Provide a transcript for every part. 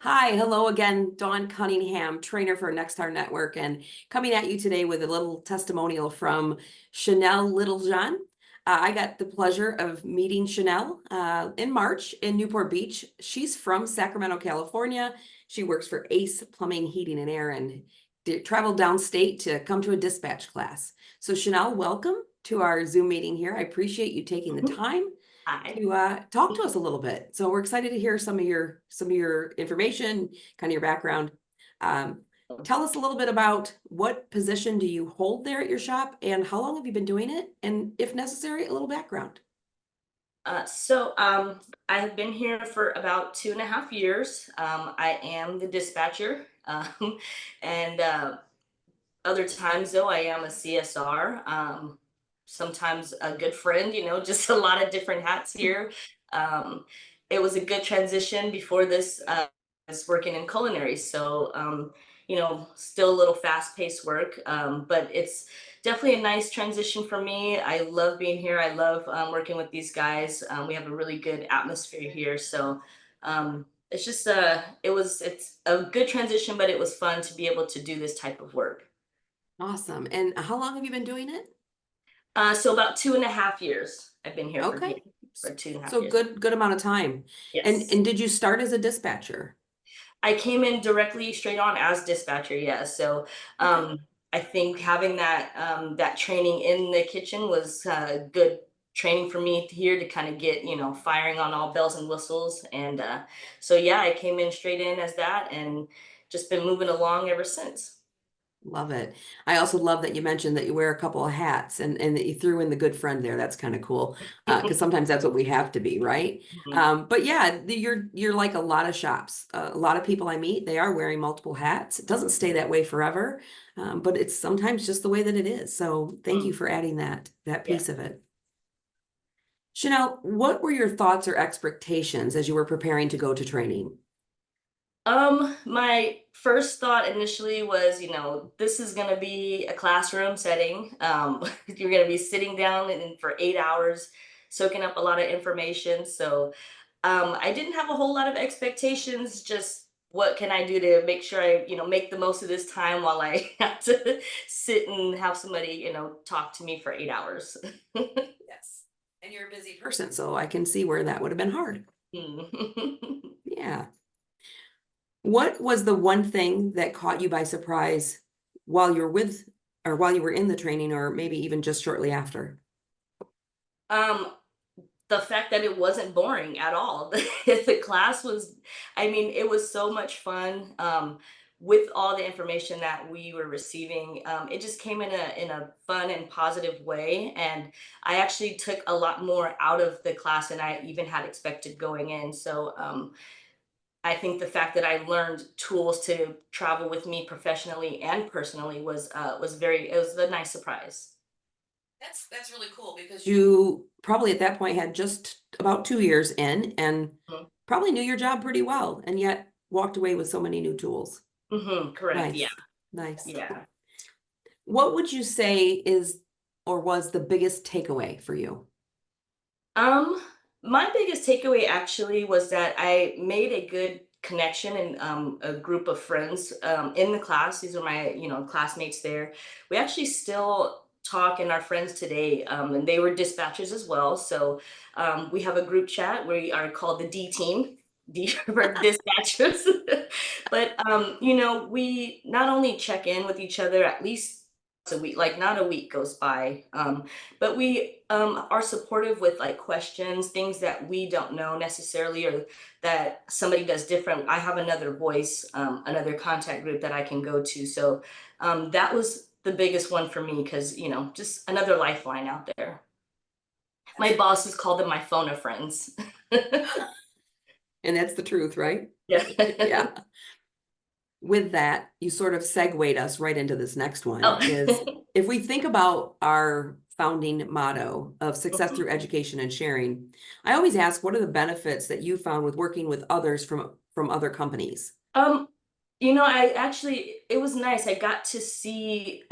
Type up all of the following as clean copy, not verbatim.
Hi, hello again, Dawn Cunningham, trainer for Nexstar Network, and coming at you today with a little testimonial from Chanelle Littlejohn. I got the pleasure of meeting Chanelle in March in Newport Beach. She's from Sacramento, California. She works for Ace Plumbing, Heating, and Air, and traveled downstate to come to a dispatch class. So Chanelle, welcome to our Zoom meeting here. I appreciate you taking the time Hi. to talk to us a little bit. So we're excited to hear some of your information, kind of your background. Um, Tell us a little bit about what position do you hold there at your shop and how long have you been doing it? And if necessary, a little background. I have been here for about 2.5 years. I am the dispatcher, and other times though I am a CSR. Sometimes a good friend. Just a lot of different hats here. Um, it was a good transition before this. I was working in culinary, so still a little fast-paced work, but it's definitely a nice transition for me. I love being here. I love working with these guys. We have a really good atmosphere here, so it's just it's a good transition, but it was fun to be able to do this type of work. Awesome. And how long have you been doing it? So about 2.5 years. I've been here Okay. for two and a half So years. good amount of time. And Yes. and did you start as a dispatcher? I came in directly straight on as dispatcher, yeah. So Okay. um, I think having that training in the kitchen was good training for me here to kind of get firing on all bells and whistles. And so yeah, I came in straight in as that and just been moving along ever since. Love it. I also love that you mentioned that you wear a couple of hats and that you threw in the good friend there. That's kind of cool. Because sometimes that's what we have to be, right? Mhm. But yeah, you're like a lot of shops. A lot of people I meet, they are wearing multiple hats. It doesn't stay that way forever, but it's sometimes just the way that it is. So thank you Mm. for adding that Yeah. piece of it. Chanel, what were your thoughts or expectations as you were preparing to go to training? My first thought initially was, this is gonna be a classroom setting. You're gonna be sitting down and for 8 hours, soaking up a lot of information. So, I didn't have a whole lot of expectations. Just what can I do to make sure I, make the most of this time while I have to sit and have somebody, talk to me for 8 hours. Yes. And you're a busy person, so I can see where that would have been hard. Mm. Yeah. What was the one thing that caught you by surprise while you're with, or while you were in the training, or maybe even just shortly after? Um, the fact that it wasn't boring at all. The class was, I mean, it was so much fun. With all the information that we were receiving, it just came in a fun and positive way. And I actually took a lot more out of the class than I even had expected going in. So I think the fact that I learned tools to travel with me professionally and personally it was a nice surprise. That's really cool because you probably at that point had just about 2 years in and probably knew your job pretty well, and yet walked away with so many new tools. Mm-hmm, correct. Yeah. Nice, nice. Yeah. What would you say is or was the biggest takeaway for you? Um, my biggest takeaway actually was that I made a good connection and a group of friends in the class. These are my, classmates there. We actually still talk and are friends today, and they were dispatchers as well. So we have a group chat. We are called the D team. D for dispatchers. But we not only check in with each other at least once a week, like not a week goes by. But we are supportive with like questions, things that we don't know necessarily or that somebody does different. I have another voice, another contact group that I can go to. So that was the biggest one for me because, just another lifeline out there. My bosses call them my phone of friends. And that's the truth, right? Yeah. Yeah. With that, you sort of segued us right into this next one is Oh. if we think about our founding motto of success through Mhm. education and sharing, I always ask, what are the benefits that you found with working with others from other companies? I actually, it was nice. I got to see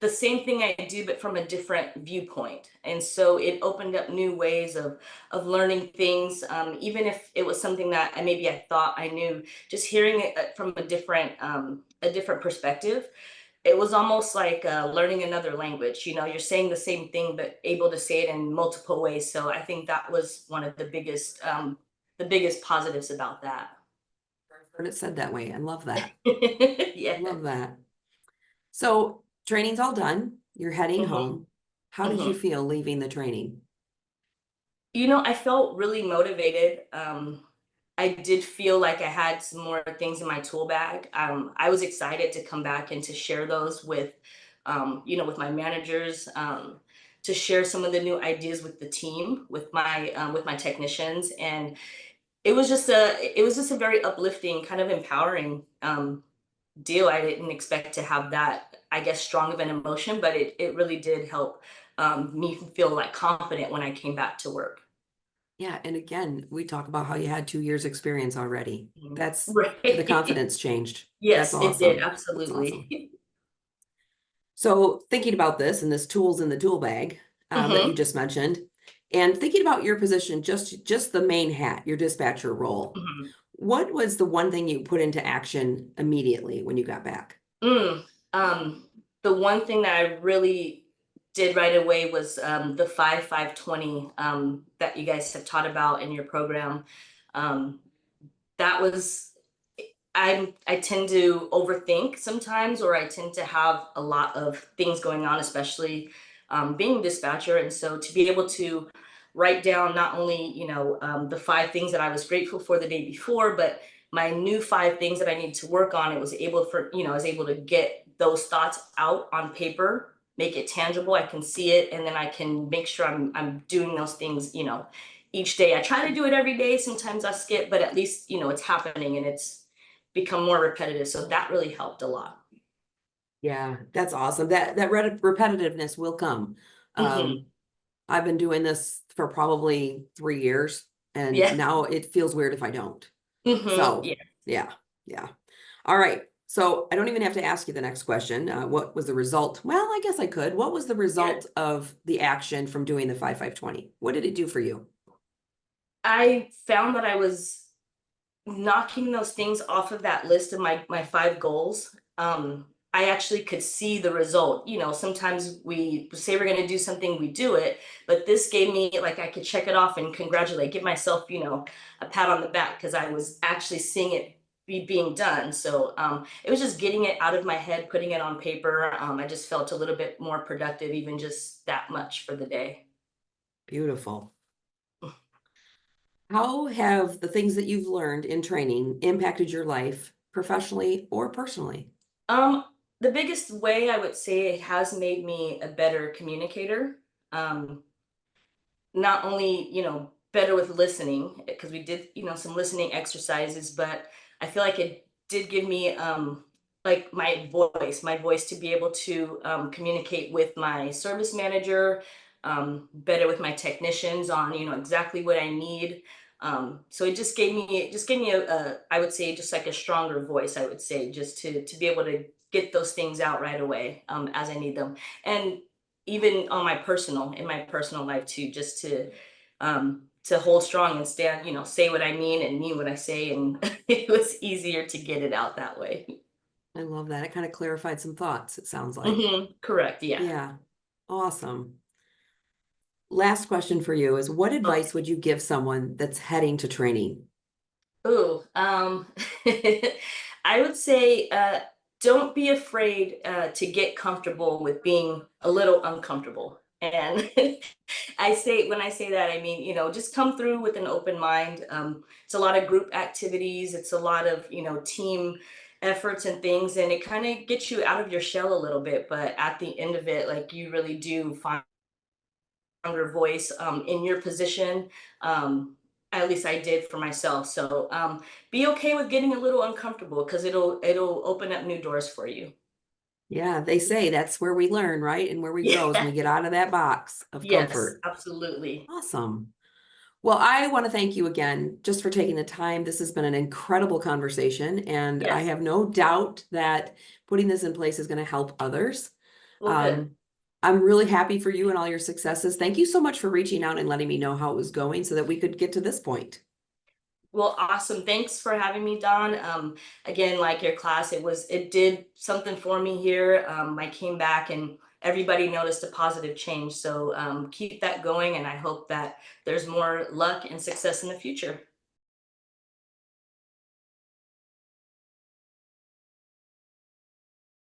the same thing I do, but from a different viewpoint. And so it opened up new ways of learning things, even if it was something that maybe I thought I knew. Just hearing it from a different perspective, it was almost like learning another language. You know, you're saying the same thing, but able to say it in multiple ways. So I think that was one of the biggest positives about that. I've heard it said that way. I love that. Yeah. Love that. So training's all done. You're heading Mhm, home. How did you mhm. feel leaving the training? You know, I felt really motivated. I did feel like I had some more things in my tool bag. I was excited to come back and to share those with, with my managers, to share some of the new ideas with the team, with my technicians, and it was just a very uplifting, kind of empowering deal. I didn't expect to have that, I guess, strong of an emotion, but it really did help me feel like confident when I came back to work. Yeah, and again, we talk about how you had 2 years experience already. Mhm. That's the Right. confidence changed. That's Yes, it did, awesome. That's awesome. absolutely. So thinking about this and this tools in the tool bag that you Mhm, just mentioned, and thinking about your position, just the main hat, your dispatcher role, mhm. what was the one thing you put into action immediately when you got back? Mm, the one thing that I really did right away was, the 5-5-20, that you guys have taught about in your program. Um, that was I tend to overthink sometimes, or I tend to have a lot of things going on, especially being a dispatcher. And so to be able to write down not only the 5 things that I was grateful for the day before, but my new 5 things that I need to work on, it was able for I was able to get those thoughts out on paper, make it tangible. I can see it, and then I can make sure I'm doing those things. Each day. I try to do it every day. Sometimes I skip, but at least it's happening and it's become more repetitive. So that really helped a lot. Yeah, that's awesome. That repetitiveness will come. Hmm. Um, I've been doing this for probably 3 years, and Yeah. now it feels weird if I don't. So, Yeah. yeah, yeah. All right. So I don't even have to ask you the next question. What was the result? Well, I guess I could. What was the Yeah. result of the action from doing the 5-5-20? What did it do for you? I found that I was knocking those things off of that list of my 5 goals. I actually could see the result. Sometimes we say we're going to do something, we do it, but this gave me, like, I could check it off and congratulate, give myself, a pat on the back because I was actually seeing it being done. So it was just getting it out of my head, putting it on paper. I just felt a little bit more productive, even just that much for the day. Beautiful. How have the things that you've learned in training impacted your life professionally or personally? Um, the biggest way I would say it has made me a better communicator. Um, Not only, better with listening, because we did, some listening exercises, but I feel like it did give me like my voice to be able to communicate with my service manager, better with my technicians on, exactly what I need. So it just gave me I would say, just like a stronger voice, I would say, just to be able to get those things out right away, as I need them. And even on in my personal life too, just to hold strong and stand, say what I mean what I say, and it was easier to get it out that way. I love that. It kind of clarified some thoughts, it sounds like. Correct, yeah. Yeah, awesome. Last question for you is what advice Okay. would you give someone that's heading to training? Ooh, I would say, don't be afraid to get comfortable with being a little uncomfortable. And when I say that, I mean, just come through with an open mind. It's a lot of group activities, it's a lot of, team efforts and things, and it kind of gets you out of your shell a little bit. But at the end of it, like, you really do find stronger voice in your position. Um, at least I did for myself. So be okay with getting a little uncomfortable, because it'll open up new doors for you. Yeah, they say that's where we learn, right? And where we grow is when Yeah. we get out of that box of Yes, comfort. absolutely. Awesome. Well, I want to thank you again just for taking the time. This has been an incredible conversation, and I Yes. have no doubt that putting this in place is going to help others. Well, good. I'm really happy for you and all your successes. Thank you so much for reaching out and letting me know how it was going so that we could get to this point. Well, awesome. Thanks for having me, Dawn. Again, like your class, it did something for me here. I came back and everybody noticed a positive change. So keep that going, and I hope that there's more luck and success in the future.